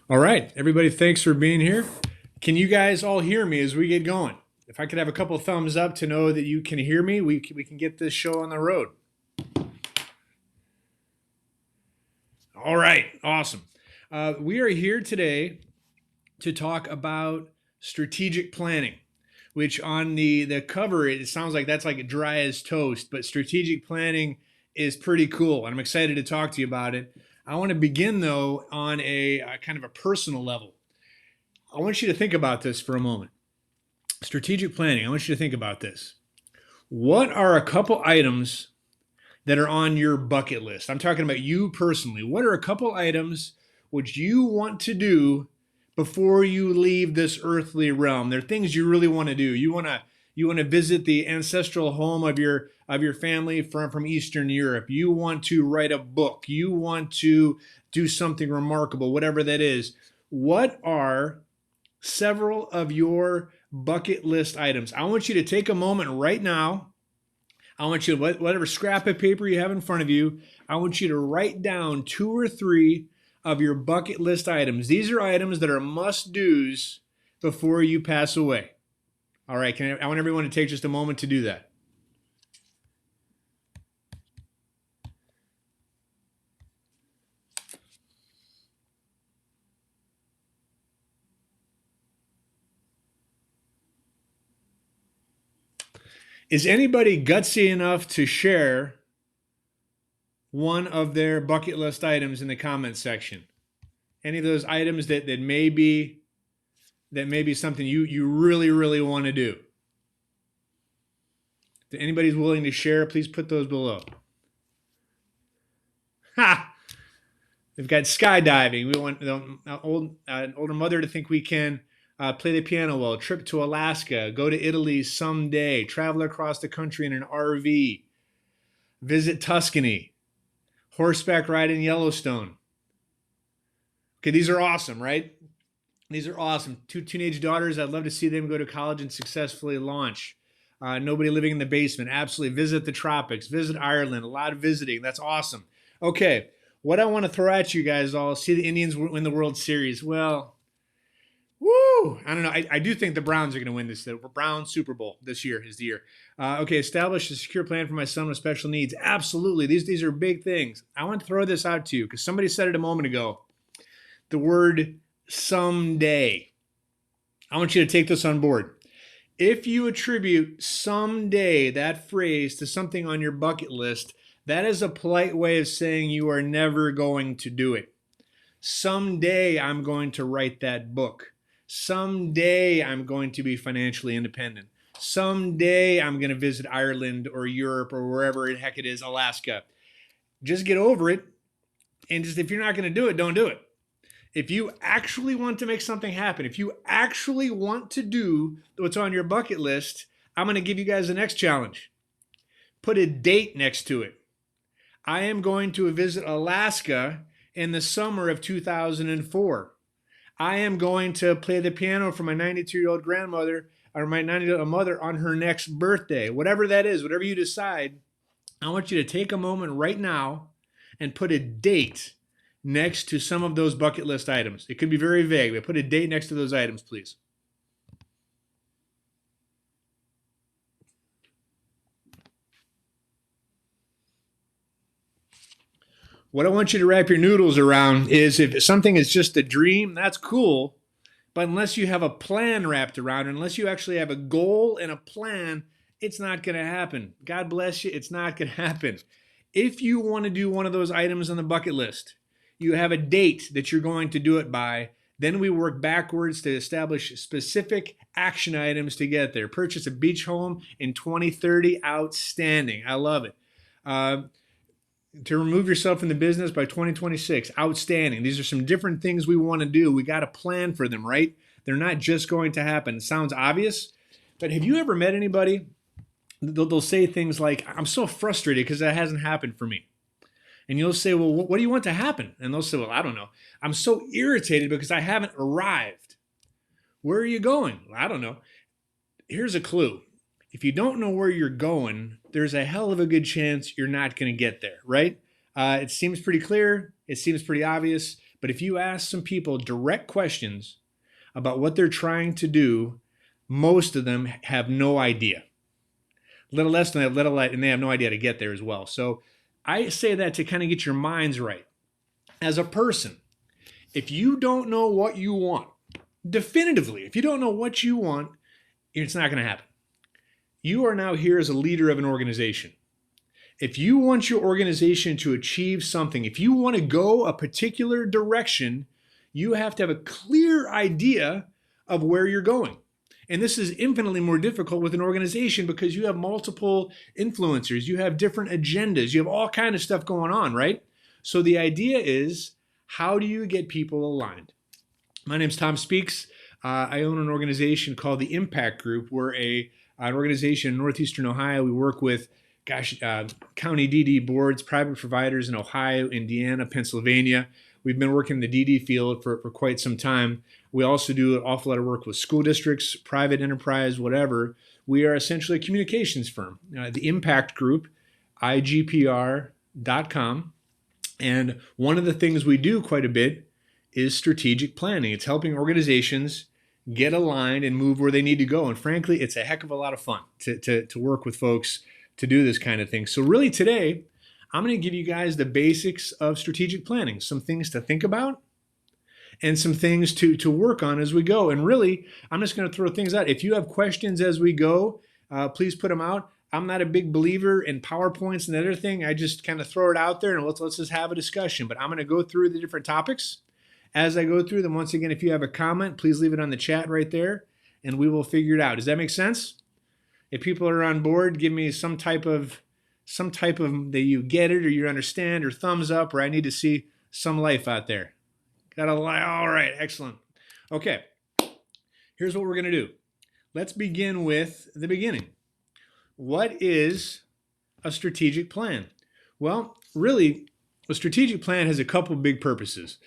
All right, everybody, thanks for being here. Can you guys all hear me as we get going? If I could have a couple of thumbs up to know that you can hear me, we can get this show on the road. All right, awesome. We are here today to talk about strategic planning, which on the cover, it sounds like that's like dry as toast, but strategic planning is pretty cool. And I'm excited to talk to you about it. I want to begin, though, on a kind of a personal level. I want you to think about this for a moment. Strategic planning, I want you to think about this. What are a couple items that are on your bucket list? I'm talking about you personally. What are a couple items which you want to do before you leave this earthly realm? They're things you really want to do. You want to visit the ancestral home of your family from Eastern Europe. You want to write a book. You want to do something remarkable, whatever that is. What are several of your bucket list items? I want you to take a moment right now. I want you to, whatever scrap of paper you have in front of you, I want you to write down 2 or 3 of your bucket list items. These are items that are must-dos before you pass away. All right, I want everyone to take just a moment to do that. Is anybody gutsy enough to share one of their bucket list items in the comments section? Any of those items that may be something you really want to do? If anybody's willing to share, please put those below. Ha! They've got skydiving. We want an older mother to think we can play the piano well. Trip to Alaska. Go to Italy someday. Travel across the country in an RV. Visit Tuscany. Horseback ride in Yellowstone. Okay, these are awesome, right? These are awesome. 2 teenage daughters. I'd love to see them go to college and successfully launch. Nobody living in the basement. Absolutely. Visit the tropics. Visit Ireland. A lot of visiting. That's awesome. Okay. What I want to throw at you guys all, see the Indians win the World Series. Well, woo! I don't know. I do think the Browns are going to win this. The Browns Super Bowl this year is the year. Okay, establish a secure plan for my son with special needs. Absolutely. These are big things. I want to throw this out to you because somebody said it a moment ago. The word someday. I want you to take this on board. If you attribute someday, that phrase, to something on your bucket list, that is a polite way of saying you are never going to do it. Someday I'm going to write that book. Someday I'm going to be financially independent. Someday I'm going to visit Ireland or Europe or wherever the heck it is, Alaska. Just get over it. And just if you're not going to do it, don't do it. If you actually want to make something happen, if you actually want to do what's on your bucket list, I'm going to give you guys the next challenge. Put a date next to it. I am going to visit Alaska in the summer of 2004. I am going to play the piano for my 92-year-old grandmother or my 90-year-old mother on her next birthday. Whatever that is, whatever you decide, I want you to take a moment right now and put a date next to some of those bucket list items. It could be very vague, but put a date next to those items, please. What I want you to wrap your noodles around is if something is just a dream, that's cool. But unless you have a plan wrapped around, unless you actually have a goal and a plan, it's not going to happen. God bless you, it's not going to happen. If you want to do one of those items on the bucket list, you have a date that you're going to do it by. Then we work backwards to establish specific action items to get there. Purchase a beach home in 2030. Outstanding. I love it. To remove yourself from the business by 2026. Outstanding. These are some different things we want to do. We got to plan for them, right? They're not just going to happen. It sounds obvious, but have you ever met anybody? They'll say things like, I'm so frustrated because that hasn't happened for me. And you'll say, well, what do you want to happen? And they'll say, well, I don't know. I'm so irritated because I haven't arrived. Where are you going? Well, I don't know. Here's a clue. If you don't know where you're going, there's a hell of a good chance you're not going to get there, right? It seems pretty clear. It seems pretty obvious. But if you ask some people direct questions about what they're trying to do, most of them have no idea. Little less than that, and they have no idea how to get there as well. So I say that to kind of get your minds right. As a person, if you don't know what you want, definitively, if you don't know what you want, it's not going to happen. You are now here as a leader of an organization. If you want your organization to achieve something, if you want to go a particular direction, you have to have a clear idea of where you're going. And this is infinitely more difficult with an organization because you have multiple influencers, you have different agendas, you have all kinds of stuff going on, right? So the idea is, how do you get people aligned? My name's Tom Speaks. I own an organization called the Impact Group. We're an organization in Northeastern Ohio. We work with county DD boards, private providers in Ohio, Indiana, Pennsylvania. We've been working in the DD field for quite some time. We also do an awful lot of work with school districts, private enterprise, whatever. We are essentially a communications firm. The Impact Group, igpr.com. And one of the things we do quite a bit is strategic planning. It's helping organizations get aligned and move where they need to go. And frankly, it's a heck of a lot of fun to work with folks to do this kind of thing. So really today, I'm going to give you guys the basics of strategic planning, some things to think about and some things to work on as we go. And really, I'm just going to throw things out. If you have questions as we go, please put them out. I'm not a big believer in PowerPoints and other thing. I just kind of throw it out there and let's just have a discussion. But I'm going to go through the different topics. As I go through them, once again, if you have a comment, please leave it on the chat right there and we will figure it out. Does that make sense? If people are on board, give me some type of that you get it or you understand or thumbs up, or I need to see some life out there. Got a lie. All right, excellent. Okay, here's what we're going to do. Let's begin with the beginning. What is a strategic plan? Well, really, a strategic plan has a couple big purposes.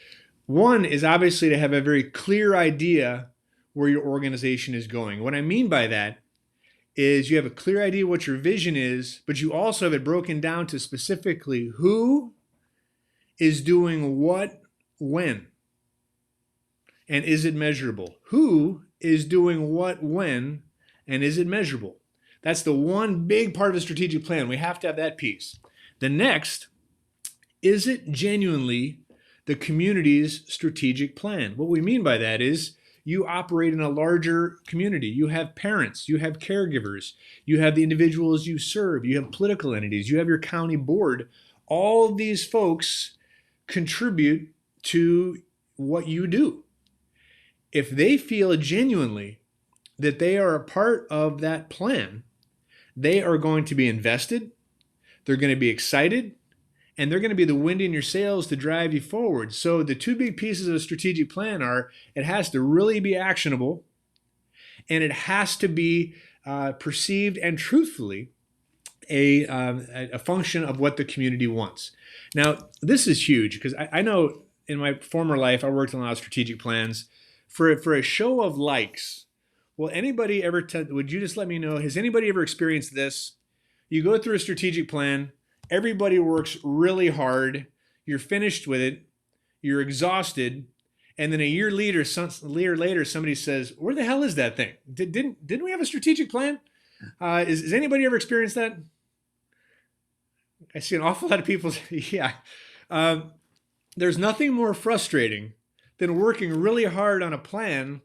One is obviously to have a very clear idea where your organization is going. What I mean by that is you have a clear idea what your vision is, but you also have it broken down to specifically who is doing what, when, and is it measurable? Who is doing what, when, and is it measurable? That's the one big part of a strategic plan. We have to have that piece. The next, is it genuinely the community's strategic plan? What we mean by that is you operate in a larger community. You have parents, you have caregivers, you have the individuals you serve, you have political entities, you have your county board. All of these folks contribute to what you do. If they feel genuinely that they are a part of that plan, they are going to be invested, they're going to be excited, and they're going to be the wind in your sails to drive you forward. So the two big pieces of a strategic plan are it has to really be actionable, and it has to be perceived and truthfully a function of what the community wants. Now, this is huge because I know in my former life I worked on a lot of strategic plans for a show of likes. Will anybody ever? Would you just let me know? Has anybody ever experienced this? You go through a strategic plan. Everybody works really hard. You're finished with it. You're exhausted, and then a year later, somebody says, "Where the hell is that thing? Didn't we have a strategic plan?" Has anybody ever experienced that? I see an awful lot of people. Yeah. There's nothing more frustrating than working really hard on a plan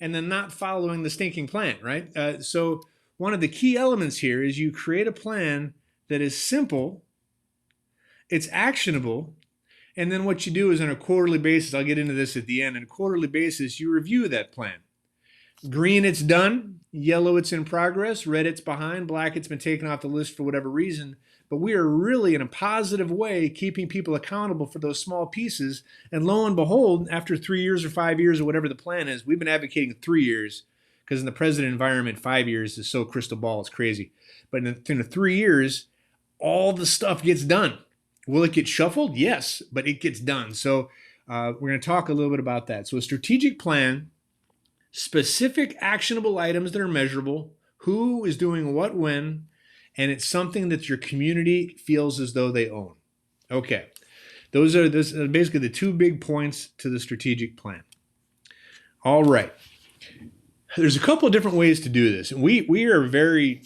and then not following the stinking plan, right? So one of the key elements here is you create a plan that is simple, it's actionable, and then what you do is on a quarterly basis, I'll get into this at the end, on a quarterly basis, you review that plan. Green, it's done. Yellow, it's in progress. Red, it's behind. Black, it's been taken off the list for whatever reason. But we are really, in a positive way, keeping people accountable for those small pieces. And lo and behold, after 3 years or 5 years or whatever the plan is, we've been advocating 3 years because in the president environment, 5 years is so crystal ball, it's crazy. But in the 3 years, all the stuff gets done. Will it get shuffled? Yes, but it gets done. So we're going to talk a little bit about that. So a strategic plan, specific actionable items that are measurable, who is doing what when, and it's something that your community feels as though they own. Okay, those are basically the two big points to the strategic plan. All right, there's a couple of different ways to do this. We are very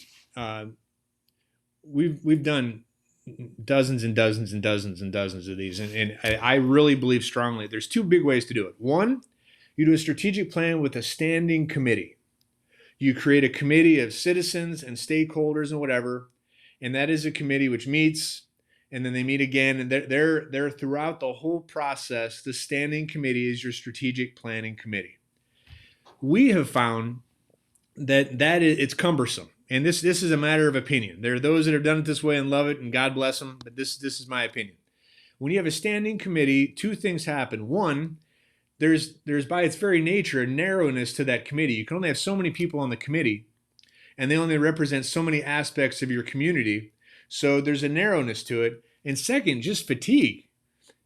we've done dozens and dozens and dozens and dozens of these, and I really believe strongly there's two big ways to do it. One, you do a strategic plan with a standing committee. You create a committee of citizens and stakeholders and whatever, and that is a committee which meets, and then they meet again, and they're throughout the whole process. The standing committee is your strategic planning committee. We have found that it's cumbersome, and this is a matter of opinion. There are those that have done it this way and love it, and God bless them, but this is my opinion. When you have a standing committee, two things happen. One, there's by its very nature a narrowness to that committee. You can only have so many people on the committee, and they only represent so many aspects of your community. So there's a narrowness to it. And second, just fatigue.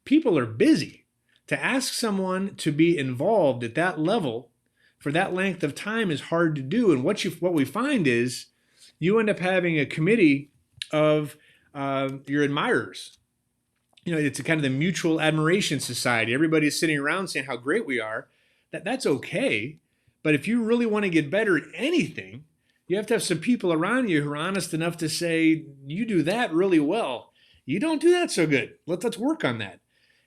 People are busy. To ask someone to be involved at that level for that length of time is hard to do. And what we find is you end up having a committee of your admirers. You know, it's a kind of the mutual admiration society. Everybody's sitting around saying how great we are. That's okay. But if you really want to get better at anything, you have to have some people around you who are honest enough to say, you do that really well. You don't do that so good. Let's work on that.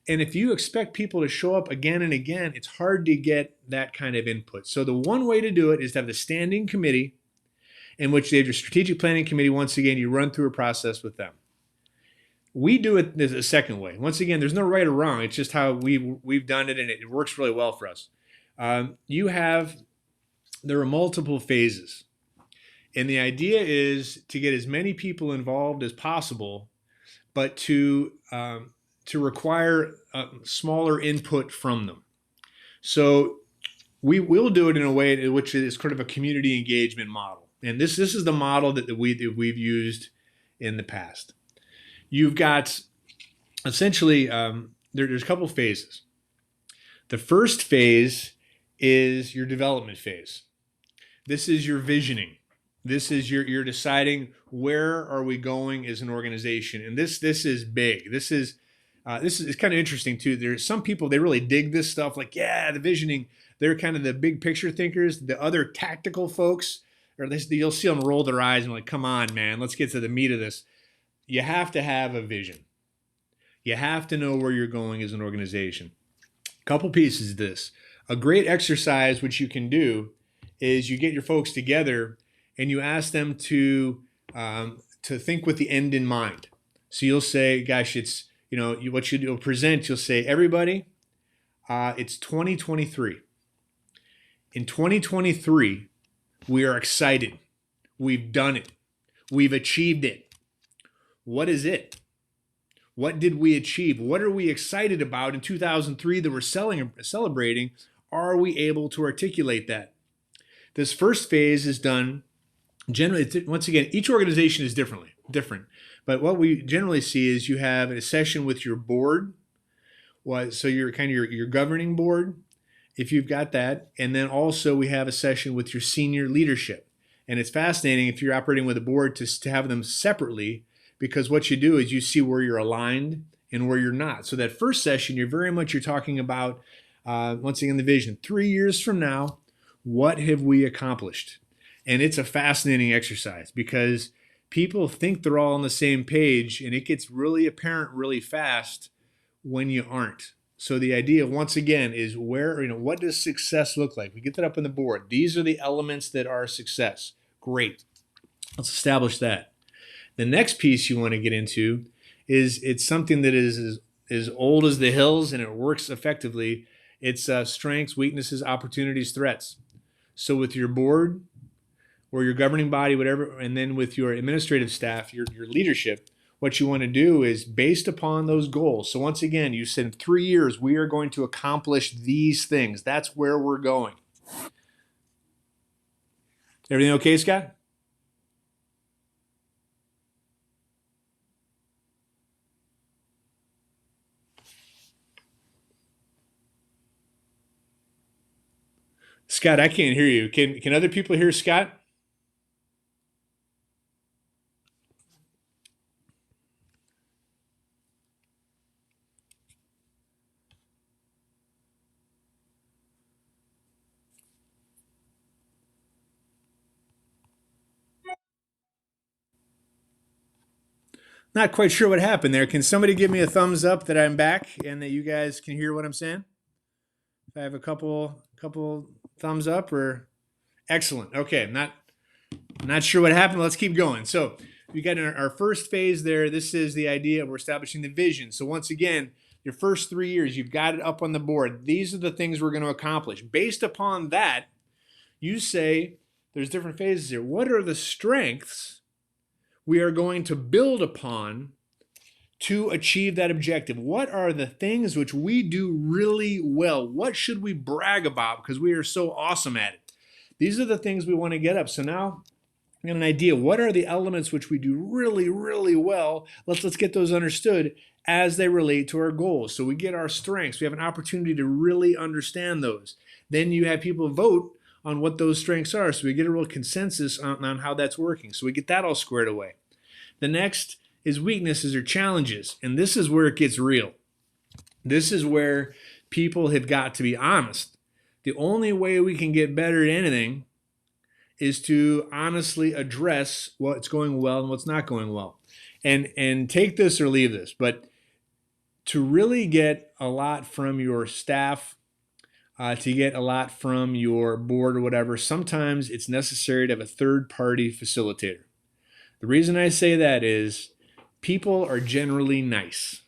And if you expect people to show up again and again, it's hard to get that kind of input. So the one way to do it is to have the standing committee in which they have your strategic planning committee. Once again, you run through a process with them. We do it the second way. Once again, there's no right or wrong. It's just how we've done it, and it works really well for us. There are multiple phases. And the idea is to get as many people involved as possible, but to require smaller input from them. So we will do it in a way which is kind of a community engagement model. And this is the model that we've used in the past. You've got essentially, there's a couple phases. The first phase is your development phase. This is your visioning. This is you're deciding where are we going as an organization, and this is big. This is kind of interesting too. There's some people, they really dig this stuff, like the visioning. They're kind of the big picture thinkers. The other tactical folks, you'll see them roll their eyes and like, come on, man, let's get to the meat of this. You have to have a vision. You have to know where you're going as an organization. A couple pieces of this. A great exercise which you can do is you get your folks together and you ask them to think with the end in mind. So you'll say, gosh, it's, what you'll present, you'll say, everybody, it's 2023. In 2023, We are excited. We've done it. We've achieved it. What is it? What did we achieve? What are we excited about in 2003 that we're celebrating? Are we able to articulate that? This first phase is done generally. Once again, each organization is different. But what we generally see is you have a session with your board. So you're kind of your governing board, if you've got that. And then also we have a session with your senior leadership. And it's fascinating if you're operating with a board to have them separately, because what you do is you see where you're aligned and where you're not. So that first session, you're talking about, once again, the vision. 3 years from now, what have we accomplished? And it's a fascinating exercise because people think they're all on the same page, and it gets really apparent really fast when you aren't. So the idea, once again, is what does success look like? We get that up on the board. These are the elements that are success. Great. Let's establish that. The next piece you want to get into is it's something that is as old as the hills, and it works effectively. It's strengths, weaknesses, opportunities, threats. So with your board or your governing body, whatever, and then with your administrative staff, your leadership, what you want to do is based upon those goals. So once again, you said in 3 years, we are going to accomplish these things. That's where we're going. Everything okay, Scott? Scott, I can't hear you. Can other people hear Scott? Not quite sure what happened there. Can somebody give me a thumbs up that I'm back and that you guys can hear what I'm saying? If I have a couple thumbs up, or excellent. Okay, not sure what happened. Let's keep going. So we got our first phase there. This is the idea of we're establishing the vision. So once again, your first 3 years, you've got it up on the board. These are the things we're going to accomplish. Based upon that, you say there's different phases here. What are the strengths we are going to build upon to achieve that objective? What are the things which we do really well? What should we brag about because we are so awesome at it? These are the things we want to get up. So now we got an idea. What are the elements which we do really, really well? Let's get those understood as they relate to our goals. So we get our strengths. We have an opportunity to really understand those. Then you have people vote on what those strengths are. So we get a real consensus on how that's working. So we get that all squared away. The next is weaknesses or challenges. And this is where it gets real. This is where people have got to be honest. The only way we can get better at anything is to honestly address what's going well and what's not going well. And take this or leave this. But to really get a lot from your staff, to get a lot from your board or whatever, sometimes it's necessary to have a third-party facilitator. The reason I say that is people are generally nice,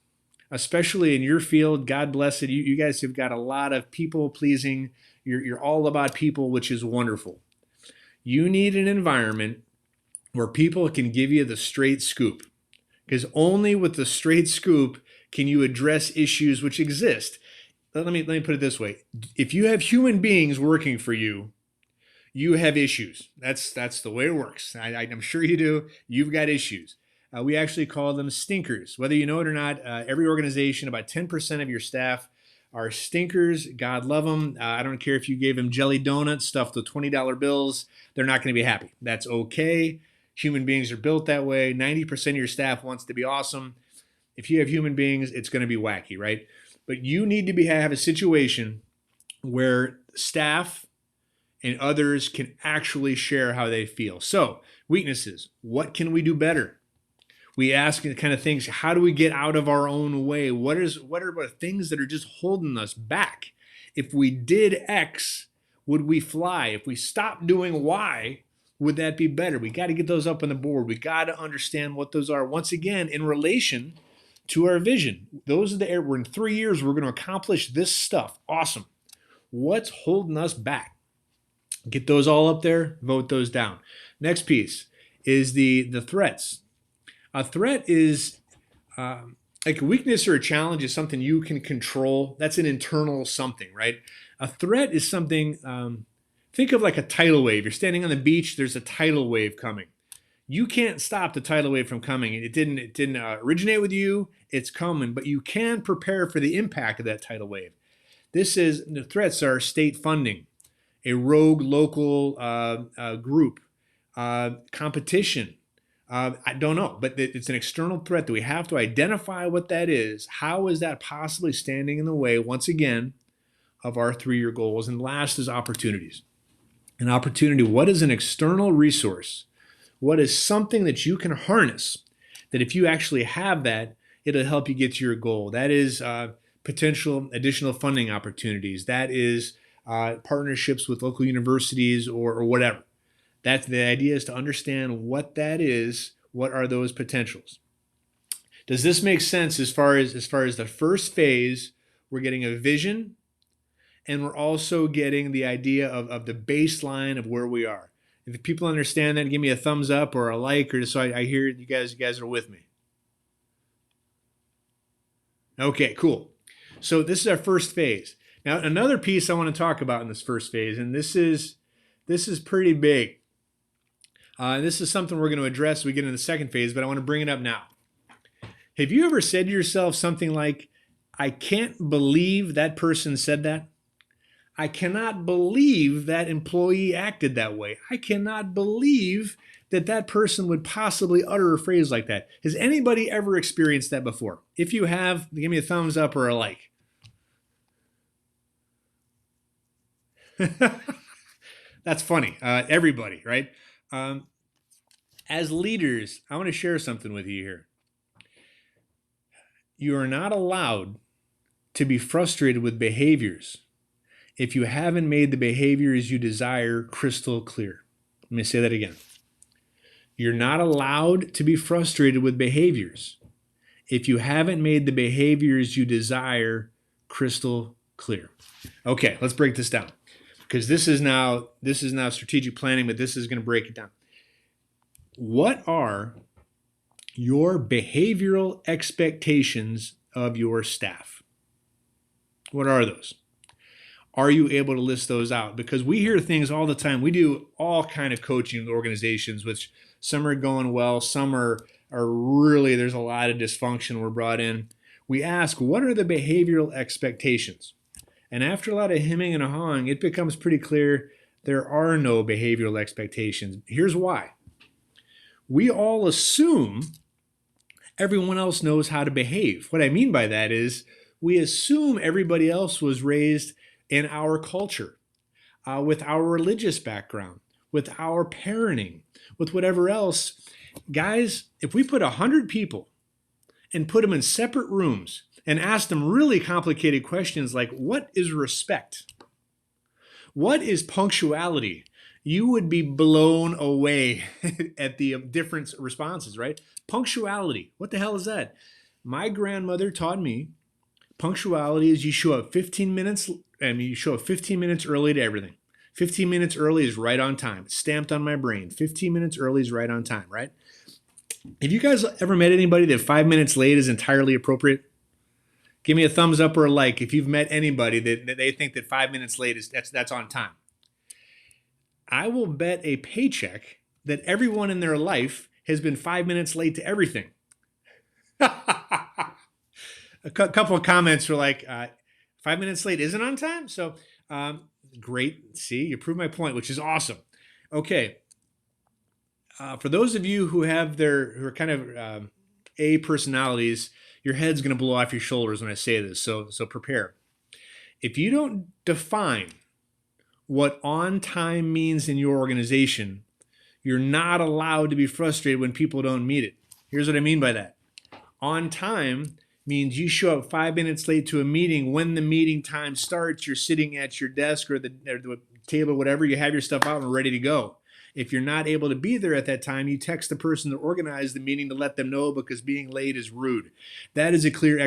especially in your field. God bless it. You guys have got a lot of people pleasing. You're all about people, which is wonderful. You need an environment where people can give you the straight scoop, because only with the straight scoop can you address issues which exist. Let me put it this way. If you have human beings working for you, you have issues. That's the way it works. I'm sure you do. You've got issues. We actually call them stinkers. Whether you know it or not, every organization, about 10% of your staff are stinkers. God love them. I don't care if you gave them jelly donuts stuffed with $20 bills. They're not going to be happy. That's okay. Human beings are built that way. 90% of your staff wants to be awesome. If you have human beings, it's going to be wacky, right? But you need to have a situation where staff and others can actually share how they feel. So, weaknesses. What can we do better? We ask the kind of things, how do we get out of our own way? What are the things that are just holding us back? If we did X, would we fly? If we stopped doing Y, would that be better? We got to get those up on the board. We got to understand what those are. Once again, in relation to our vision. Those are we're in 3 years, we're going to accomplish this stuff. Awesome. What's holding us back? Get those all up there, vote those down. Next piece is the threats. A threat is like a weakness or a challenge is something you can control. That's an internal something, right? A threat is something, think of like a tidal wave. You're standing on the beach, there's a tidal wave coming. You can't stop the tidal wave from coming. It didn't originate with you, it's coming, but you can prepare for the impact of that tidal wave. The threats are state funding, a rogue local group, competition. I don't know, but it's an external threat that we have to identify what that is. How is that possibly standing in the way, once again, of our 3-year goals? And last is opportunities. An opportunity, what is an external resource? What is something that you can harness that if you actually have that, it'll help you get to your goal? That is potential additional funding opportunities. That is partnerships with local universities or whatever. That's the idea, is to understand what that is. What are those potentials? Does this make sense as far as the first phase? We're getting a vision, and we're also getting the idea of the baseline of where we are. If people understand that, give me a thumbs up or a like, or just so I hear you guys are with me. Okay, cool. So this is our first phase. Now, another piece I want to talk about in this first phase, and this is pretty big. This is something we're going to address as we get into the second phase, but I want to bring it up now. Have you ever said to yourself something like, I can't believe that person said that? I cannot believe that employee acted that way. I cannot believe that person would possibly utter a phrase like that. Has anybody ever experienced that before? If you have, give me a thumbs up or a like. That's funny. Everybody, right? As leaders, I want to share something with you here. You are not allowed to be frustrated with behaviors if you haven't made the behaviors you desire crystal clear. Let me say that again. You're not allowed to be frustrated with behaviors if you haven't made the behaviors you desire crystal clear. Okay, let's break this down, because this is now strategic planning, but this is going to break it down. What are your behavioral expectations of your staff? What are those? Are you able to list those out? Because we hear things all the time. We do all kind of coaching organizations, which some are going well, some are really, there's a lot of dysfunction we're brought in. We ask, what are the behavioral expectations? And after a lot of hemming and hawing, it becomes pretty clear there are no behavioral expectations. Here's why. We all assume everyone else knows how to behave. What I mean by that is we assume everybody else was raised in our culture, with our religious background, with our parenting, with whatever else. Guys, if we put 100 people and put them in separate rooms and ask them really complicated questions like, what is respect? What is punctuality? You would be blown away at the different responses, right? Punctuality, what the hell is that? My grandmother taught me punctuality is you show up 15 minutes, you show up 15 minutes early to everything. 15 minutes early is right on time. It's stamped on my brain. 15 minutes early is right on time, right? Have you guys ever met anybody that 5 minutes late is entirely appropriate? Give me a thumbs up or a like if you've met anybody that they think that 5 minutes late is that's on time. I will bet a paycheck that everyone in their life has been 5 minutes late to everything. A couple of comments were like, 5 minutes late isn't on time? So great. See, you proved my point, which is awesome. Okay. For those of you who are kind of A personalities, your head's going to blow off your shoulders when I say this. So prepare. If you don't define what on time means in your organization, you're not allowed to be frustrated when people don't meet it. Here's what I mean by that. On time means you show up 5 minutes late to a meeting. When the meeting time starts, you're sitting at your desk or the table, whatever, you have your stuff out and ready to go. If you're not able to be there at that time, you text the person that organized the meeting to let them know, because being late is rude. That is a clear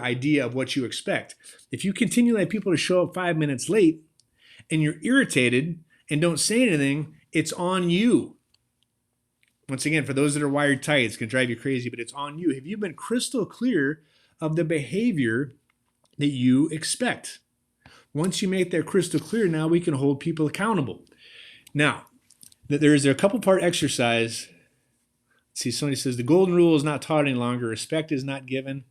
idea of what you expect. If you continually have people to show up 5 minutes late and you're irritated and don't say anything, it's on you. Once again, for those that are wired tight, it's going to drive you crazy, but it's on you. Have you been crystal clear of the behavior that you expect? Once you make that crystal clear, now we can hold people accountable. Now, there's a couple part exercise. Let's see, somebody says the golden rule is not taught any longer. Respect is not given,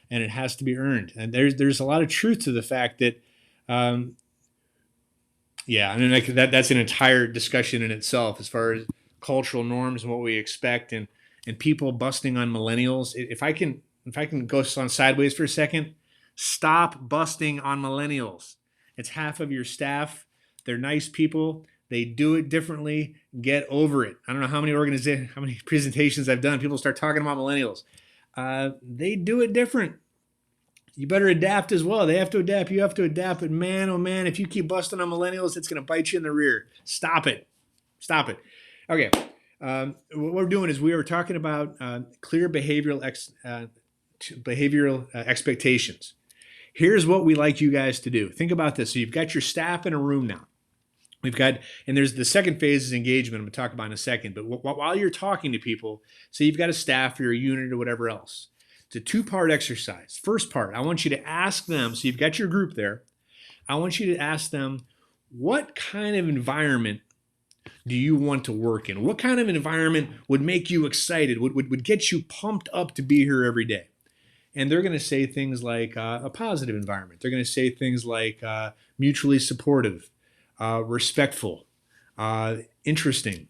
and it has to be earned. And there's a lot of truth to the fact that, yeah, I mean, like that's an entire discussion in itself as far as cultural norms and what we expect, and people busting on millennials. If I can go on sideways for a second, stop busting on millennials. It's half of your staff. They're nice people. They do it differently. Get over it. I don't know how many presentations I've done. People start talking about millennials. They do it different. You better adapt as well. They have to adapt. You have to adapt. But man, oh man, if you keep busting on millennials, it's going to bite you in the rear. Stop it. Stop it. Okay. What we're doing is we are talking about clear behavioral expectations. Here's what we like you guys to do. Think about this. So you've got your staff in a room now. And there's the second phase is engagement. I'm going to talk about in a second. But while you're talking to people, say you've got a staff or a unit or whatever else, it's a two-part exercise. First part, I want you to ask them, so you've got your group there. I want you to ask them, what kind of environment do you want to work in? What kind of environment would make you excited, would get you pumped up to be here every day? And they're going to say things like a positive environment. They're going to say things like mutually supportive, respectful, interesting,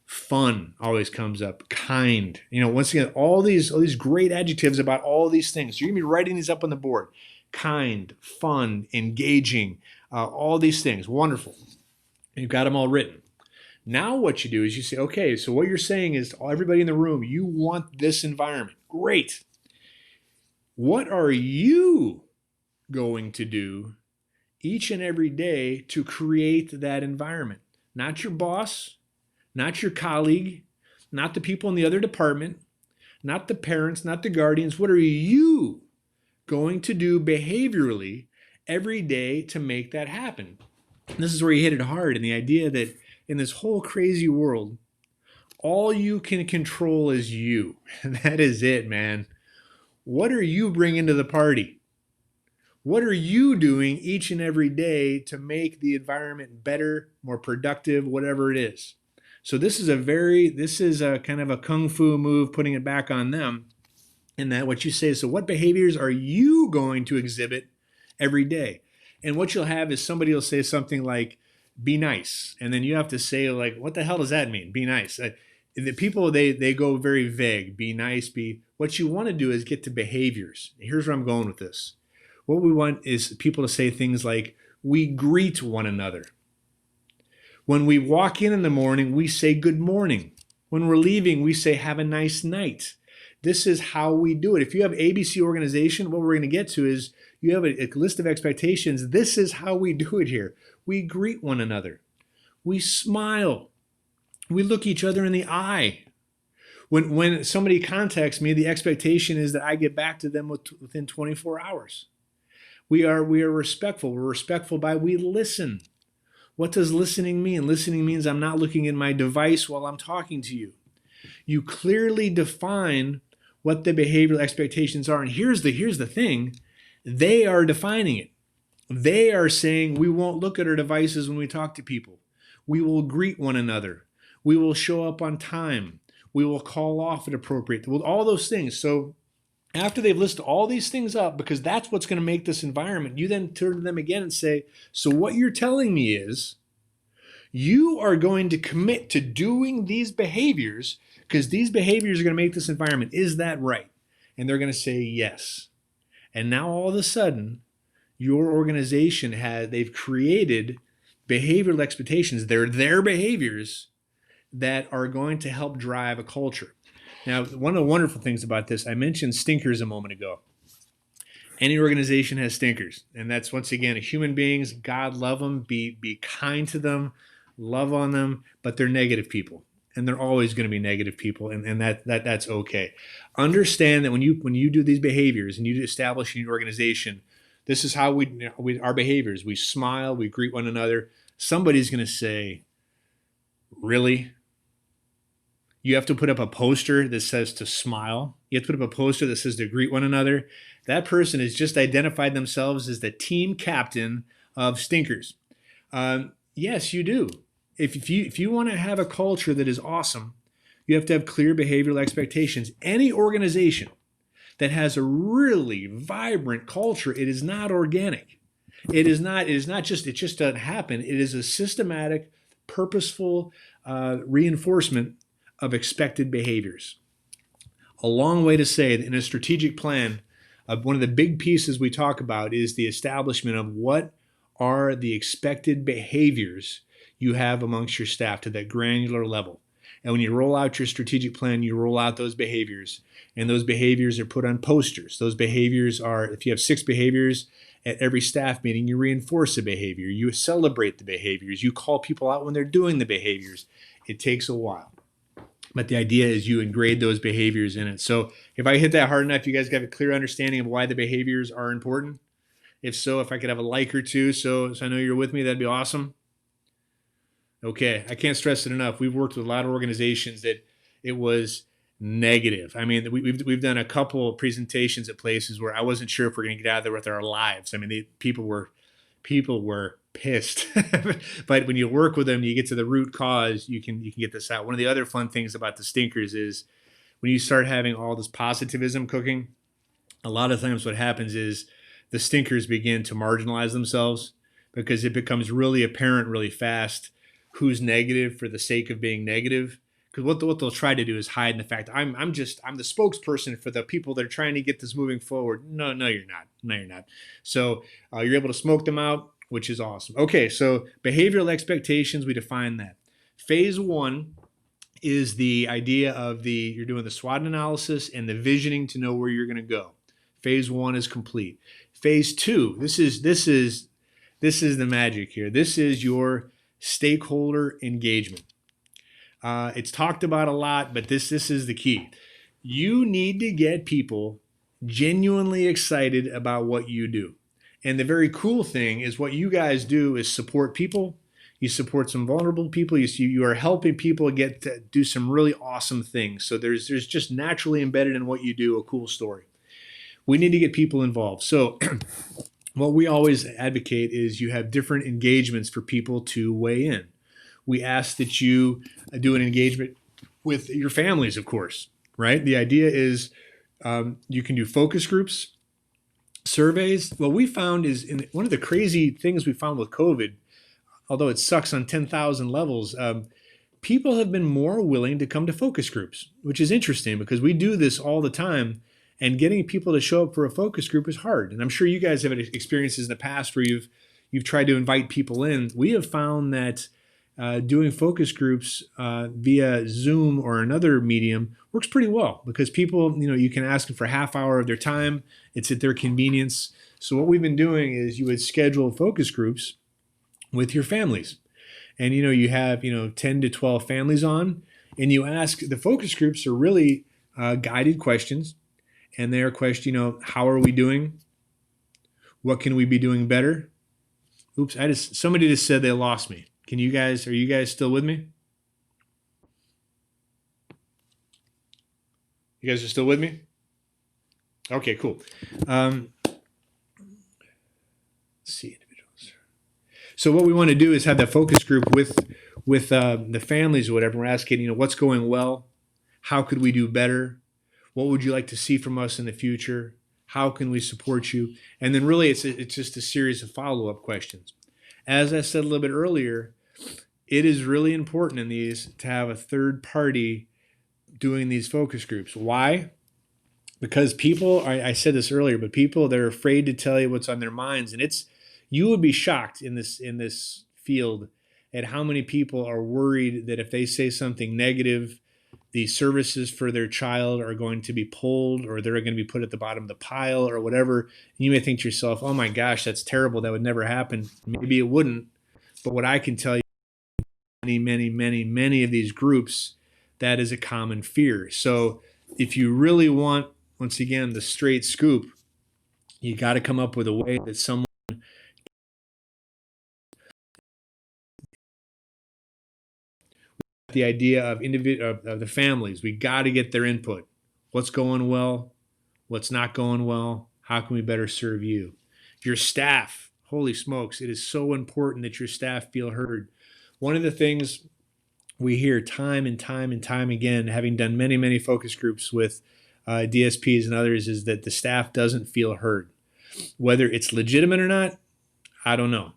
fun always comes up, kind. Once again, all these great adjectives about all these things. So you're going to be writing these up on the board. Kind, fun, engaging, all these things. Wonderful. You've got them all written. Now what you do is you say, okay, so what you're saying is to everybody in the room, you want this environment. Great. What are you going to do each and every day to create that environment? Not your boss, not your colleague, not the people in the other department, not the parents, not the guardians. What are you going to do behaviorally every day to make that happen? And this is where you hit it hard, in the idea that in this whole crazy world, all you can control is you. And that is it, man. What are you bringing to the party? What are you doing each and every day to make the environment better, more productive, whatever it is? So this is a kind of a kung fu move, putting it back on them, in that what you say is, so what behaviors are you going to exhibit every day? And what you'll have is somebody will say something like, be nice. And then you have to say, like, what the hell does that mean? Be nice. The people, they go very vague. Be nice, what you want to do is get to behaviors. Here's where I'm going with this. What we want is people to say things like, we greet one another. When we walk in the morning, we say good morning. When we're leaving, we say have a nice night. This is how we do it. If you have ABC organization, what we're going to get to is you have a list of expectations. This is how we do it here. We greet one another. We smile. We look each other in the eye. When somebody contacts me, the expectation is that I get back to them within 24 hours. We are respectful. We're respectful by we listen. What does listening mean? Listening means I'm not looking at my device while I'm talking to you. You clearly define what the behavioral expectations are. And here's the thing. They are defining it. They are saying we won't look at our devices when we talk to people. We will greet one another. We will show up on time. We will call off at appropriate. Well, all those things. So after they've listed all these things up, because that's what's going to make this environment, you then turn to them again and say, so what you're telling me is you are going to commit to doing these behaviors because these behaviors are going to make this environment. Is that right? And they're going to say yes. And now all of a sudden, your organization they've created behavioral expectations. They're their behaviors that are going to help drive a culture. Now, one of the wonderful things about this, I mentioned stinkers a moment ago. Any organization has stinkers. And that's, once again, human beings. God love them. Be kind to them. Love on them. But they're negative people. And they're always going to be negative people. And that's okay. Understand that when you do these behaviors and you establish in your organization, this is how our behaviors. We smile. We greet one another. somebody's going to say, really? You have to put up a poster that says to smile. You have to put up a poster that says to greet one another. That person has just identified themselves as the team captain of stinkers. Yes, you do. If you want to have a culture that is awesome, you have to have clear behavioral expectations. Any organization that has a really vibrant culture, it is not organic. It is not just, it just doesn't happen. It is a systematic, purposeful reinforcement of expected behaviors. A long way to say that in a strategic plan, one of the big pieces we talk about is the establishment of what are the expected behaviors you have amongst your staff to that granular level. And when you roll out your strategic plan, you roll out those behaviors, and those behaviors are put on posters. Those behaviors are, if you have 6 behaviors at every staff meeting, you reinforce the behavior, you celebrate the behaviors, you call people out when they're doing the behaviors. It takes a while. But the idea is you engrade those behaviors in it. So if I hit that hard enough, you guys got a clear understanding of why the behaviors are important? If so, if I could have a like or two, so I know you're with me, that'd be awesome. Okay, I can't stress it enough. We've worked with a lot of organizations that it was negative. I mean, we've done a couple of presentations at places where I wasn't sure if we're going to get out of there with our lives. I mean, people were pissed. But when you work with them, you get to the root cause, you can get this out. One of the other fun things about the stinkers is when you start having all this positivism cooking, a lot of times what happens is the stinkers begin to marginalize themselves because it becomes really apparent really fast who's negative for the sake of being negative. Because what they'll try to do is hide in the fact I'm the spokesperson for the people that are trying to get this moving forward. No, you're not. No, you're not. So you're able to smoke them out, which is awesome. Okay, so behavioral expectations, we define that. Phase 1 is the idea of you're doing the SWOT analysis and the visioning to know where you're going to go. Phase 1 is complete. Phase 2, this is the magic here. This is your stakeholder engagement. It's talked about a lot, but this is the key. You need to get people genuinely excited about what you do. And the very cool thing is what you guys do is support people. You support some vulnerable people. You are helping people get to do some really awesome things. So there's just naturally embedded in what you do a cool story. We need to get people involved. So what we always advocate is you have different engagements for people to weigh in. We ask that you do an engagement with your families, of course, right? The idea is you can do focus groups, surveys. What we found is one of the crazy things we found with COVID, although it sucks on 10,000 levels, people have been more willing to come to focus groups, which is interesting because we do this all the time. And getting people to show up for a focus group is hard. And I'm sure you guys have had experiences in the past where you've tried to invite people in. We have found that doing focus groups via Zoom or another medium works pretty well because people, you can ask them for a half hour of their time. It's at their convenience. So what we've been doing is you would schedule focus groups with your families. And, you have, 10 to 12 families on, and you ask, the focus groups are really guided questions. And they are question, how are we doing? What can we be doing better? Oops, somebody just said they lost me. Are you guys still with me? You guys are still with me? Okay, cool. Let's see, individuals. So what we want to do is have that focus group with the families or whatever. We're asking, what's going well? How could we do better? What would you like to see from us in the future? How can we support you? And then really it's just a series of follow-up questions. As I said a little bit earlier, it is really important in these to have a third party doing these focus groups. Why? Because people, I said this earlier, but people, they're afraid to tell you what's on their minds. And you would be shocked in this field at how many people are worried that if they say something negative, the services for their child are going to be pulled or they're going to be put at the bottom of the pile or whatever. And you may think to yourself, oh my gosh, that's terrible. That would never happen. Maybe it wouldn't. But what I can tell you, many of these groups, that is a common fear. So if you really want, once again, the straight scoop, you got to come up with a way that someone the idea of of the families. We got to get their input. What's going well? What's not going well? How can we better serve you? Your staff. Holy smokes! It is so important that your staff feel heard. One of the things we hear time and time and time again, having done many, many focus groups with DSPs and others, is that the staff doesn't feel heard. Whether it's legitimate or not, I don't know.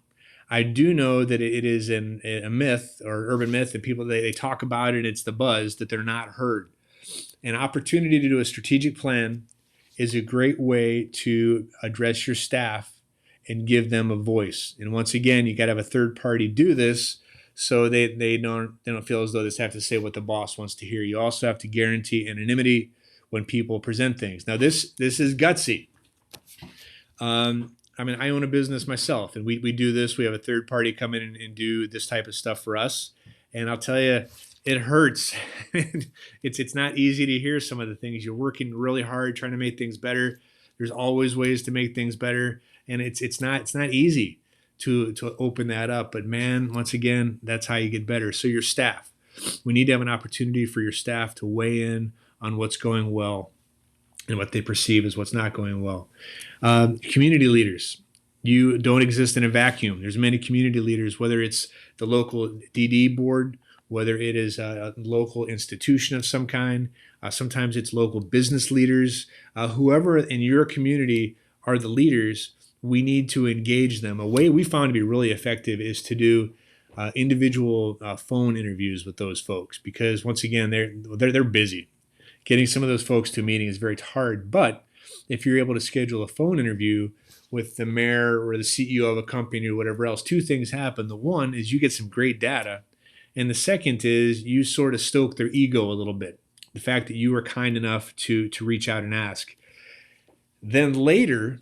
I do know that it is a myth or urban myth that people, they talk about it, it's the buzz that they're not heard. An opportunity to do a strategic plan is a great way to address your staff and give them a voice. And once again, you got to have a third party do this so they don't feel as though they have to say what the boss wants to hear. You also have to guarantee anonymity when people present things. Now, this is gutsy. I mean, I own a business myself, and we do this. We have a third party come in and do this type of stuff for us. And I'll tell you, it hurts. It's not easy to hear some of the things. You're working really hard trying to make things better. There's always ways to make things better, and it's not easy to open that up. But man, once again, that's how you get better. So your staff, we need to have an opportunity for your staff to weigh in on what's going well and what they perceive as what's not going well. Community leaders, you don't exist in a vacuum. There's many community leaders, whether it's the local DD board, whether it is a local institution of some kind, sometimes it's local business leaders, whoever in your community are the leaders, we need to engage them. A way we found to be really effective is to do individual phone interviews with those folks, because once again, they're busy. Getting some of those folks to a meeting is very hard, but if you're able to schedule a phone interview with the mayor or the CEO of a company or whatever else, two things happen. The one is you get some great data, and the second is you sort of stoke their ego a little bit. The fact that you were kind enough to reach out and ask. Then later,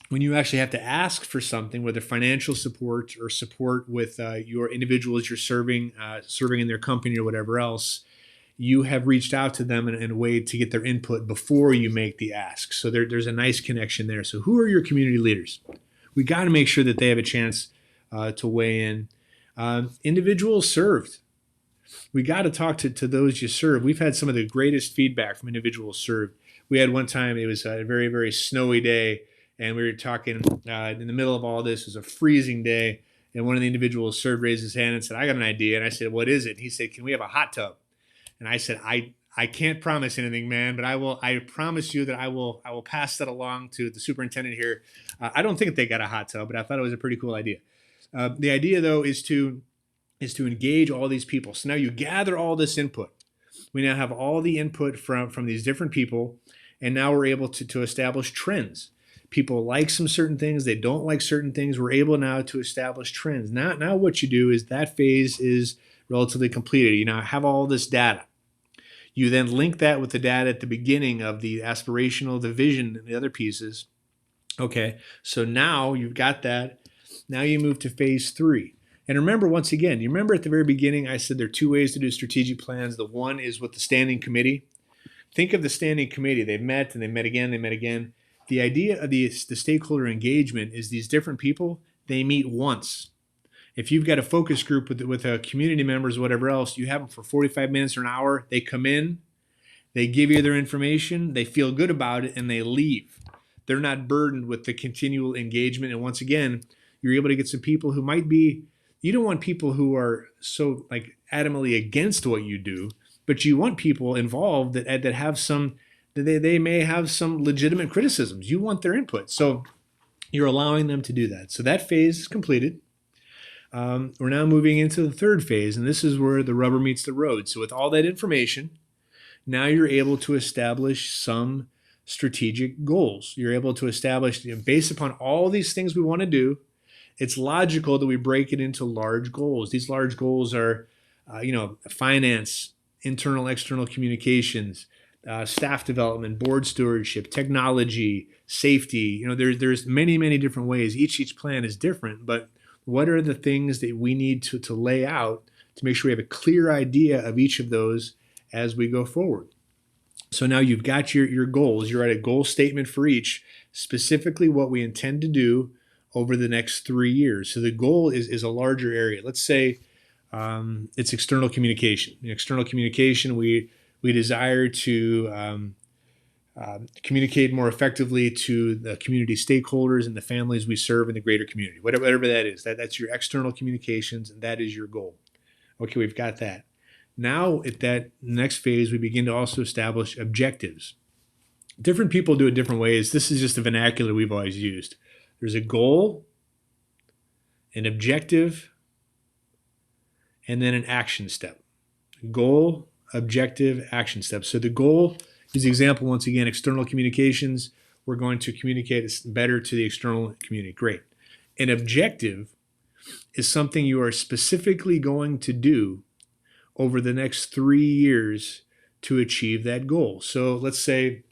when you actually have to ask for something, whether financial support or support with your individuals you're serving in their company or whatever else, you have reached out to them in a way to get their input before you make the ask. So there's a nice connection there. So who are your community leaders? We got to make sure that they have a chance to weigh in. Individuals served. We got to talk to those you serve. We've had some of the greatest feedback from individuals served. We had one time, it was a very, very snowy day, and we were talking in the middle of all this. It was a freezing day, and one of the individuals served raised his hand and said, I got an idea. And I said, what is it? And he said, can we have a hot tub? And I said, I can't promise anything, man, but I promise you that I will pass that along to the superintendent here. I don't think they got a hot tub, but I thought it was a pretty cool idea. The idea, though, is to engage all these people. So now you gather all this input. We now have all the input from these different people, and now we're able to establish trends. People like some certain things, they don't like certain things. We're able now to establish trends. Now what you do is that phase is relatively completed. You now have all this data. You then link that with the data at the beginning of the aspirational, the vision, and the other pieces. Okay, so now you've got that. Now you move to phase 3. And remember, once again, you remember at the very beginning, I said there are 2 ways to do strategic plans. The one is with the standing committee. Think of the standing committee. They've met and they met again, they met again. The idea of the stakeholder engagement is these different people, they meet once. If you've got a focus group with community members, whatever else, you have them for 45 minutes or an hour. They come in, they give you their information, they feel good about it, and they leave. They're not burdened with the continual engagement. And once again, you're able to get some people who might be, you don't want people who are so like adamantly against what you do, but you want people involved that have some, they may have some legitimate criticisms. You want their input. So you're allowing them to do that. So that phase is completed. We're now moving into the third phase, and this is where the rubber meets the road. So with all that information, now you're able to establish some strategic goals. You're able to establish, based upon all these things we want to do, it's logical that we break it into large goals. These large goals are, finance, internal, external communications, staff development, board stewardship, technology, safety. There's many, many different ways. Each plan is different, but what are the things that we need to lay out to make sure we have a clear idea of each of those as we go forward? So now you've got your goals. You're at a goal statement for each, specifically what we intend to do over the next 3 years. So the goal is a larger area. Let's say it's external communication. In external communication, we desire to communicate more effectively to the community stakeholders and the families we serve in the greater community. Whatever that is, that's your external communications, and that is your goal. Okay, we've got that. Now, at that next phase, we begin to also establish objectives. Different people do it different ways. This is just a vernacular we've always used. There's a goal, an objective, and then an action step. Goal, objective, action step. So the goal is the example, once again, external communications. We're going to communicate better to the external community. Great. An objective is something you are specifically going to do over the next 3 years to achieve that goal. So let's say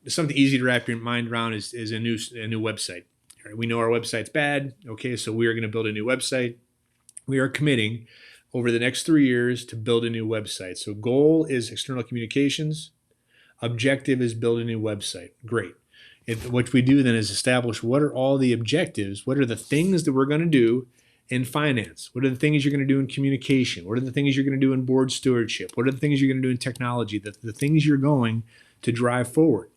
something easy to wrap your mind around is a new website. All right, we know our website's bad. Okay, so we are going to build a new website. We are committing over the next 3 years to build a new website. So goal is external communications. Objective is build a new website. Great. What we do then is establish what are all the objectives, what are the things that we're going to do in finance, what are the things you're going to do in communication, what are the things you're going to do in board stewardship, what are the things you're going to do in technology, the things you're going to drive forward.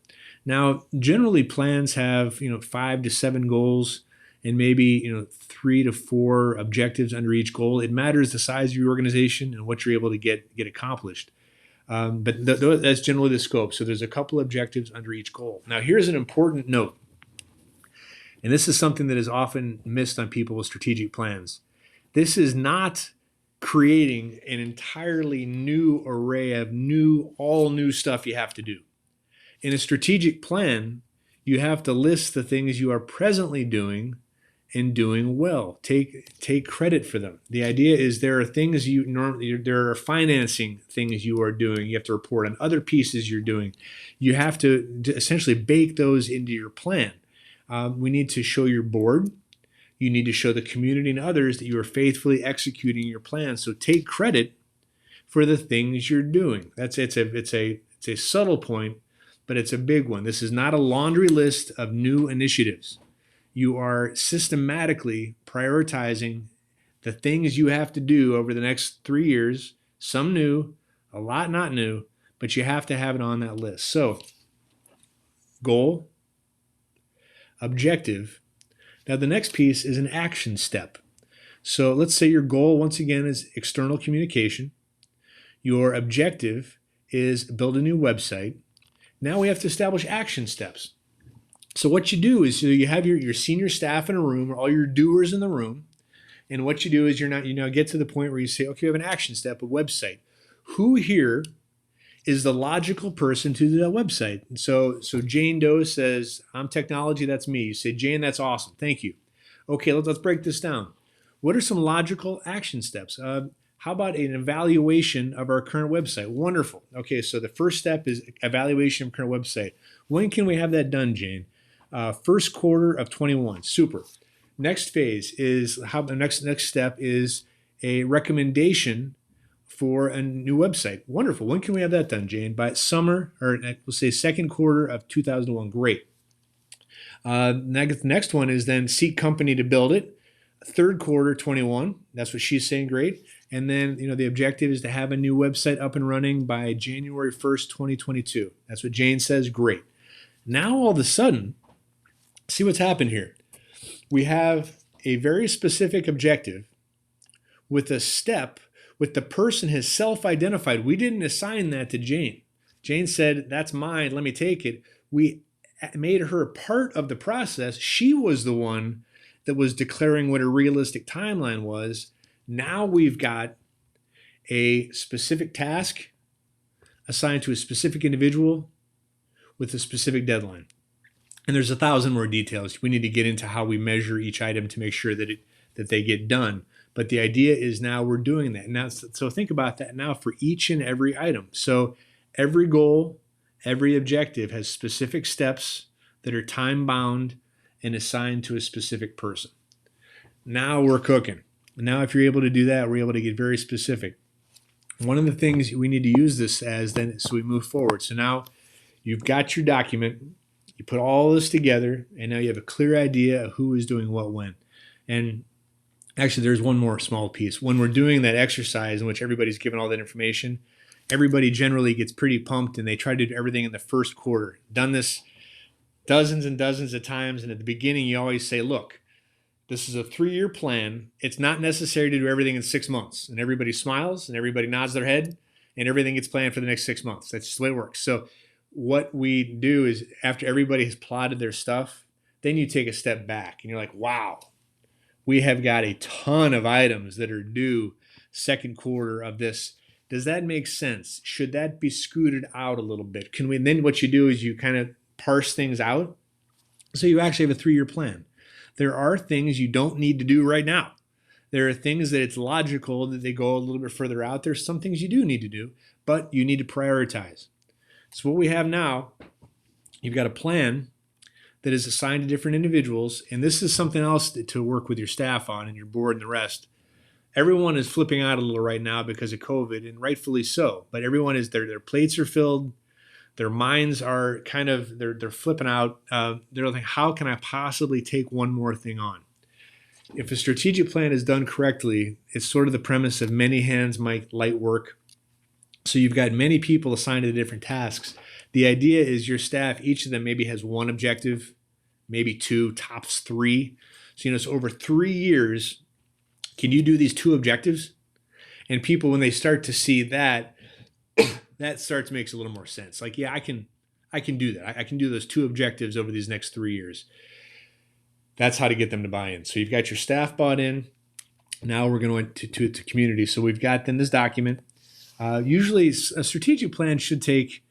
Now, generally plans have 5 to 7 goals and maybe 3 to 4 objectives under each goal. It matters the size of your organization and what you're able to get accomplished. But that's generally the scope. So there's a couple objectives under each goal. Now, here's an important note. And this is something that is often missed on people with strategic plans. This is not creating an entirely new array of all new stuff you have to do. In a strategic plan, you have to list the things you are presently doing and doing well. Take credit for them. The idea is there are things there are financing things you are doing. You have to report on other pieces you're doing. You have to essentially bake those into your plan. We need to show your board. You need to show the community and others that you are faithfully executing your plan. So take credit for the things you're doing. It's a subtle point, but it's a big one. This is not a laundry list of new initiatives. You are systematically prioritizing the things you have to do over the next 3 years, some new, a lot not new, but you have to have it on that list. So, goal, objective. Now, the next piece is an action step. So, let's say your goal, once again, is external communication. Your objective is build a new website. Now we have to establish action steps. So what you do is you have your senior staff in a room, or all your doers in the room, and what you do is you now get to the point where you say, okay, we have an action step, a website. Who here is the logical person to do that website? And so Jane Doe says, I'm technology, that's me. You say, Jane, that's awesome, thank you. Okay, let's break this down. What are some logical action steps? How about an evaluation of our current website? Wonderful. Okay, so the first step is evaluation of current website. When can we have that done, Jane? First quarter of 21. Super. Next phase is the next step is a recommendation for a new website. Wonderful. When can we have that done, Jane? By summer, or we'll say second quarter of 2001. Great. Next one is then seek company to build it. Third quarter 21. That's what she's saying. Great. And then, the objective is to have a new website up and running by January 1st, 2022. That's what Jane says. Great. Now, all of a sudden, see what's happened here. We have a very specific objective with a step, with the person has self-identified. We didn't assign that to Jane. Jane said, that's mine, let me take it. We made her part of the process. She was the one that was declaring what a realistic timeline was. Now we've got a specific task assigned to a specific individual with a specific deadline. And there's 1,000 more details. We need to get into how we measure each item to make sure that they get done. But the idea is now we're doing that. Now, so think about that now for each and every item. So every goal, every objective has specific steps that are time-bound and assigned to a specific person. Now we're cooking. Now, if you're able to do that, we're able to get very specific. One of the things we need to use this as then, so we move forward. So now you've got your document, you put all this together, and now you have a clear idea of who is doing what when. And Actually, there's one more small piece. When we're doing that exercise in which everybody's given all that information, everybody generally gets pretty pumped and they try to do everything in the first quarter. Done this dozens and dozens of times. And at the beginning, you always say, look, this is a 3-year plan. It's not necessary to do everything in 6 months. And everybody smiles and everybody nods their head and everything gets planned for the next 6 months. That's just the way it works. So what we do is after everybody has plotted their stuff, then you take a step back and you're like, wow, we have got a ton of items that are due second quarter of this. Does that make sense? Should that be scooted out a little bit? Can we? And then what you do is you kind of parse things out. So you actually have a 3-year plan. There are things you don't need to do right now. There are things that it's logical that they go a little bit further out. There's some things you do need to do, but you need to prioritize. So what we have now, you've got a plan that is assigned to different individuals, and this is something else to work with your staff on and your board and the rest. Everyone is flipping out a little right now because of COVID, and rightfully so. But everyone is their plates are filled, their minds are kind of they're flipping out. They're like, how can I possibly take one more thing on? If a strategic plan is done correctly, it's sort of the premise of many hands make light work. So you've got many people assigned to different tasks. The idea is your staff, each of them maybe has one objective, maybe 2, tops 3. So it's over 3 years. Can you do these 2 objectives? And people, when they start to see that, that makes a little more sense. Like, yeah, I can do that. I can do those 2 objectives over these next 3 years. That's how to get them to buy in. So you've got your staff bought in. Now we're going to community. So we've got then this document. Usually a strategic plan should take,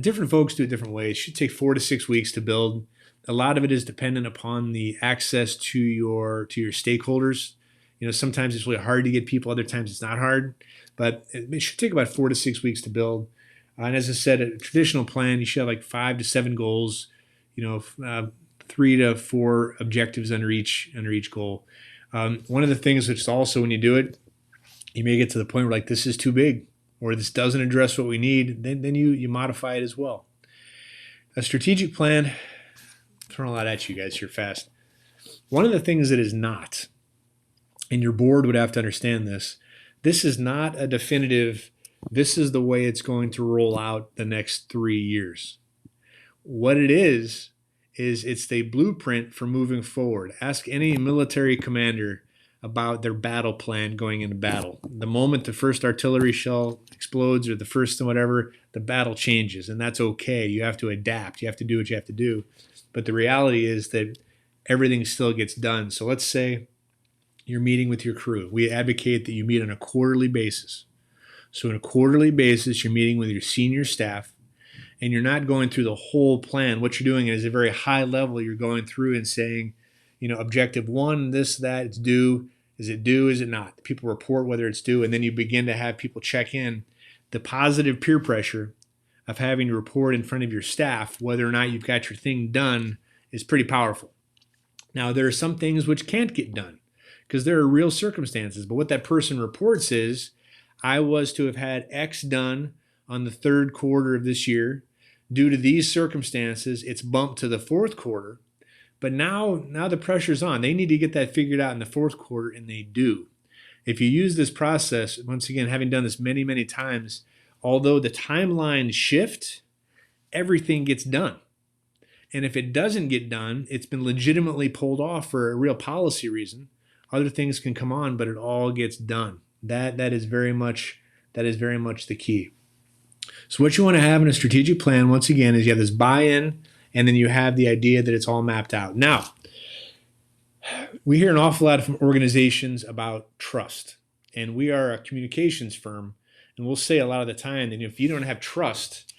different folks do it different ways. It should take 4 to 6 weeks to build. A lot of it is dependent upon the access to your stakeholders. Sometimes it's really hard to get people. Other times it's not hard, but it should take about 4 to 6 weeks to build. And as I said, a traditional plan, you should have like 5 to 7 goals, 3 to 4 objectives under each goal. One of the things which is also when you do it, you may get to the point where like this is too big or this doesn't address what we need. Then you modify it as well. A strategic plan, I'm throwing a lot at you guys here fast. One of the things that is not, and your board would have to understand this is not a definitive, this is the way it's going to roll out the next 3 years. What it is it's the blueprint for moving forward. Ask any military commander about their battle plan going into battle. The moment the first artillery shell explodes or the first whatever, the battle changes, and that's okay. You have to adapt. You have to do what you have to do. But the reality is that everything still gets done. So let's say you're meeting with your crew. We advocate that you meet on a quarterly basis. So on a quarterly basis, you're meeting with your senior staff, and you're not going through the whole plan. What you're doing is a very high level. You're going through and saying, objective 1, this, that, it's due. Is it due? Is it not? People report whether it's due, and then you begin to have people check in. The positive peer pressure of having to report in front of your staff whether or not you've got your thing done is pretty powerful. Now, there are some things which can't get done because there are real circumstances, but what that person reports is, I was to have had X done on the 3rd quarter of this year. Due to these circumstances, it's bumped to the 4th quarter. But now the pressure's on. They need to get that figured out in the 4th quarter, and they do. If you use this process, once again, having done this many, many times, although the timelines shift, everything gets done. And if it doesn't get done, it's been legitimately pulled off for a real policy reason. Other things can come on, but it all gets done. That is very much the key. So what you want to have in a strategic plan, once again, is you have this buy-in, and then you have the idea that it's all mapped out. Now, we hear an awful lot from organizations about trust, and we are a communications firm, and we'll say a lot of the time that if you don't have trust,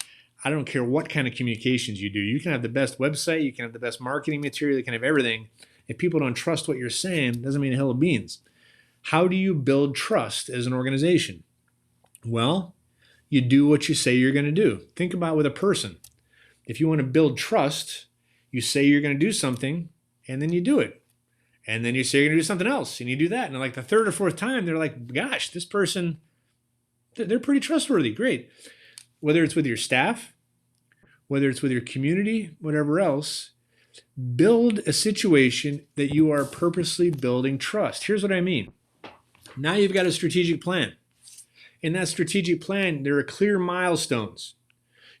I don't care what kind of communications you do. You can have the best website, you can have the best marketing material, you can have everything. If people don't trust what you're saying, it doesn't mean a hill of beans. How do you build trust as an organization? Well, you do what you say you're going to do. Think about with a person. If you want to build trust, you say you're going to do something, and then you do it. And then you say you're going to do something else, and you do that. And like the 3rd or 4th time, they're like, gosh, this person, they're pretty trustworthy. Great. Whether it's with your staff, whether it's with your community, whatever else, Build a situation that you are purposely building trust. Here's what I mean. Now you've got a strategic plan. In that strategic plan, there are clear milestones.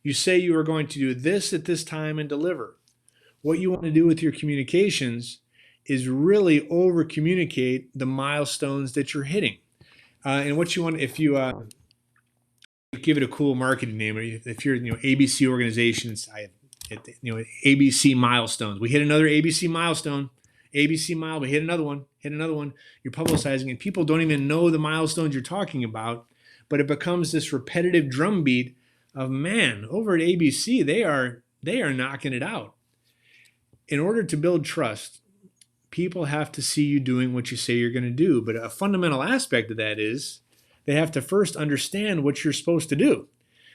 You say you are going to do this at this time and deliver. What you want to do with your communications is really over communicate the milestones that you're hitting. And what you want, if you give it a cool marketing name, or if you're, ABC organizations, ABC milestones. We hit another ABC milestone. ABC mile, we hit another one, You're publicizing, and people don't even know the milestones you're talking about, but it becomes this repetitive drumbeat of, man, over at ABC, they are knocking it out. In order to build trust, people have to see you doing what you say you're going to do. But a fundamental aspect of that is they have to first understand what you're supposed to do.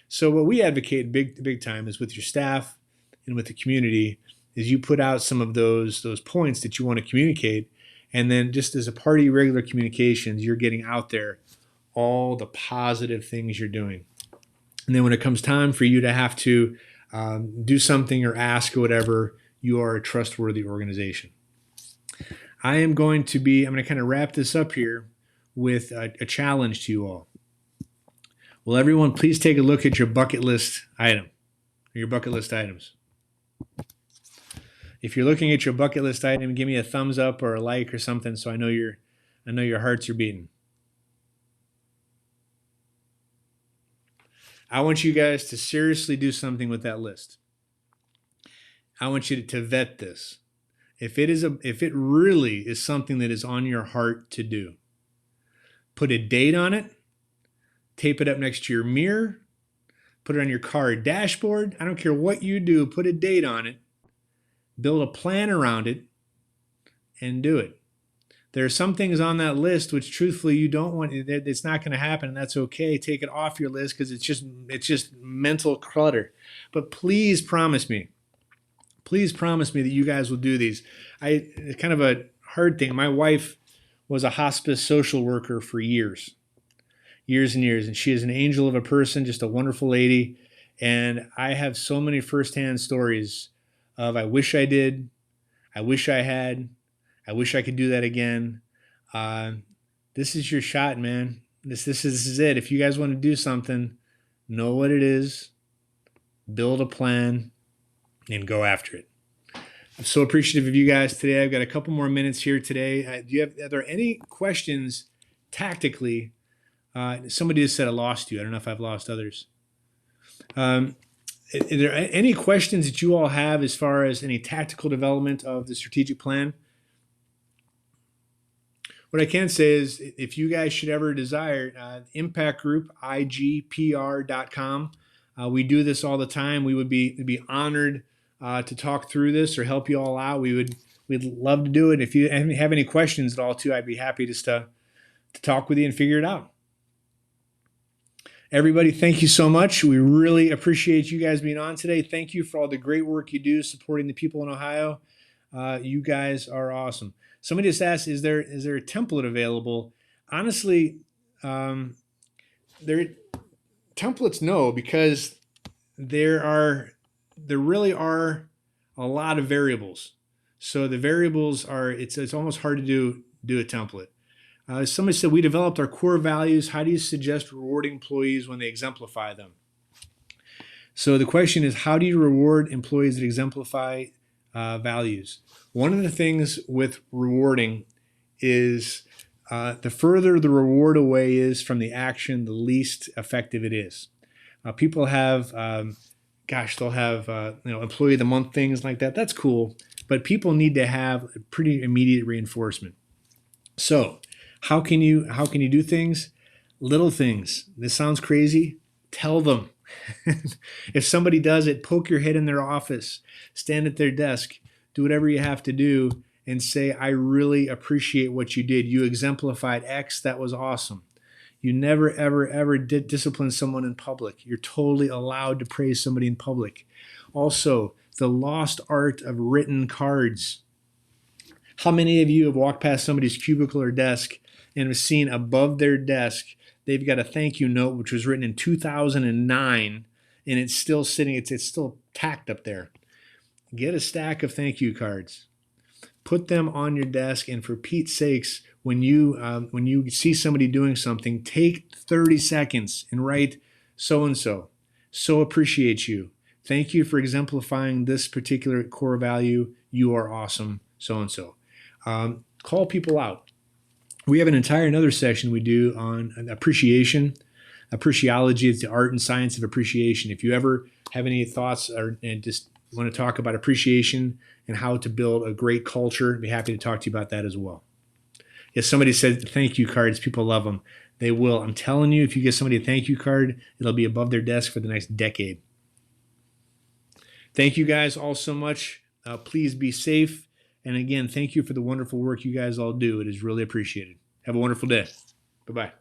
So what we advocate big time is with your staff and with the community is you put out some of those points that you want to communicate. And then just as a part of your regular communications, you're getting out there all the positive things you're doing. And then when it comes time for you to have to do something or ask or whatever, you are a trustworthy organization. I'm going to kind of wrap this up here with a challenge to you all. Will everyone please take a look at your bucket list item, or your bucket list items? If you're looking at your bucket list item, give me a thumbs up or a like or something so I know your hearts are beating. I want you guys to seriously do something with that list. I want you to vet this. If it really is something that is on your heart to do, put a date on it, tape it up next to your mirror, put it on your car dashboard. I don't care what you do, put a date on it, build a plan around it, and do it. There are some things on that list which truthfully you don't want, it's not going to happen, and that's okay. Take it off your list because it's just mental clutter. But please promise me that you guys will do these. It's kind of a hard thing. My wife was a hospice social worker for years and years, and she is an angel of a person, just a wonderful lady. And I have so many firsthand stories of I wish I did, I wish I had, I wish I could do that again. This is your shot, man. This is it. If you guys want to do something, know what it is, build a plan, and go after it. I'm so appreciative of you guys today. I've got a couple more minutes here today. Are there any questions tactically? Somebody just said I lost you. I don't know if I've lost others. Are there any questions that you all have as far as any tactical development of the strategic plan? What I can say is if you guys should ever desire, Impact Group, igpr.com. We do this all the time. We'd be honored to talk through this or help you all out. We'd love to do it. If you have any questions at all too, I'd be happy just to talk with you and figure it out. Everybody, thank you so much. We really appreciate you guys being on today. Thank you for all the great work you do supporting the people in Ohio. You guys are awesome. Somebody just asked, is there a template available? Honestly, templates, no, because there really are a lot of variables. So the variables are, it's almost hard to do a template. Somebody said, we developed our core values. How do you suggest rewarding employees when they exemplify them? So the question is, how do you reward employees that exemplify values? One of the things with rewarding is the further the reward away is from the action, the least effective it is. People have, they'll have employee of the month things like that. That's cool, but people need to have pretty immediate reinforcement. So how can you do things? Little things. This sounds crazy. Tell them. If somebody does it, poke your head in their office, stand at their desk, do whatever you have to do, and say, I really appreciate what you did. You exemplified X. That was awesome. You never, ever, ever did discipline someone in public. You're totally allowed to praise somebody in public. Also, the lost art of written cards. How many of you have walked past somebody's cubicle or desk and have seen above their desk, they've got a thank you note, which was written in 2009, and it's still sitting, it's still tacked up there. Get a stack of thank you cards. Put them on your desk, and for Pete's sakes, when you see somebody doing something, take 30 seconds and write so and so. So appreciate you. Thank you for exemplifying this particular core value. You are awesome, so and so. Call people out. We have another session we do on appreciation. Appreciology is the art and science of appreciation. If you ever have any thoughts and just want to talk about appreciation and how to build a great culture, I'd be happy to talk to you about that as well. If somebody said thank you cards, people love them. They will. I'm telling you, if you get somebody a thank you card, it'll be above their desk for the next decade. Thank you guys all so much. Please be safe. And again, thank you for the wonderful work you guys all do. It is really appreciated. Have a wonderful day. Bye-bye.